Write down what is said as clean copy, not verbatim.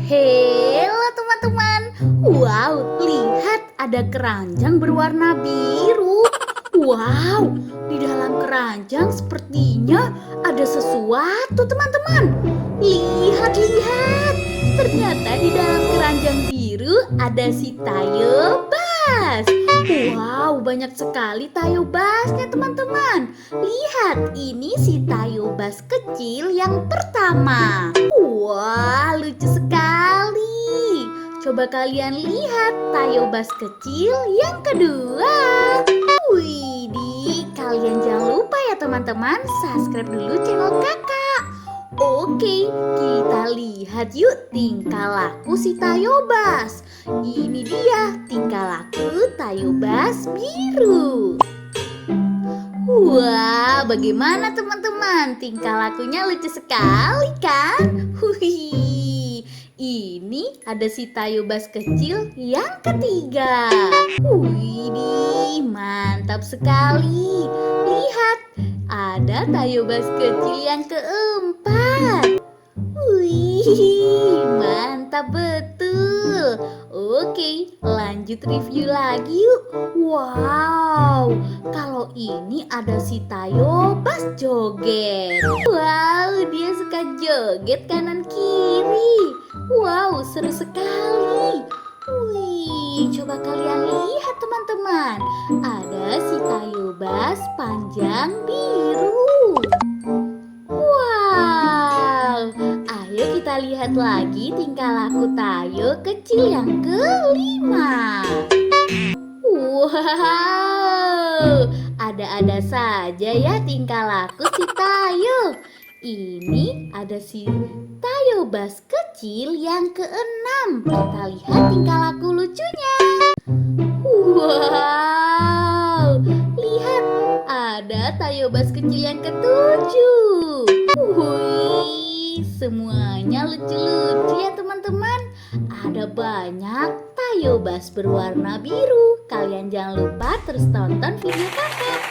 Halo teman-teman. Wow, lihat ada keranjang berwarna biru. Wow, di dalam keranjang sepertinya ada sesuatu teman-teman. Lihat. Ternyata di dalam keranjang biru ada si Tayo Bas. Wow, banyak sekali Tayo Basnya teman-teman. Lihat, ini si Tayo Bas kecil yang pertama. Wah, lucu sekali. Coba kalian lihat Tayo Bas kecil yang kedua. Widih, kalian jangan lupa ya teman-teman, subscribe dulu channel kakak. Oke, kita lihat yuk tingkah laku si Tayo Bas. Ini dia tingkah laku Tayo Bas biru. Wah, bagaimana teman-teman? Tingkah lakunya lucu sekali kan? Ini ada si Tayo Bas kecil yang ketiga. Widih, mantap sekali. Lihat, ada Tayo Bas kecil yang keempat. Wih, mantap betul. Oke, lanjut review lagi yuk. Wow, kalau ini ada si Tayo Bas joget. Wow, dia suka joget kanan kiri. Wow, seru sekali. Wih, coba kalian lihat teman-teman. Ada si Tayo Bas panjang biru. Wow, ayo kita lihat lagi tingkah laku Tayo kecil yang kelima. Wow, ada-ada saja ya tingkah laku si Tayo. Ini ada si Tayo Bas kecil yang keenam. Kita lihat tingkah laku lucunya. Wow, lihat ada Tayo Bas kecil yang ketujuh. Wih, semuanya lucu-lucu ya teman-teman. Ada banyak Tayo Bas berwarna biru. Kalian jangan lupa terus tonton video kakak.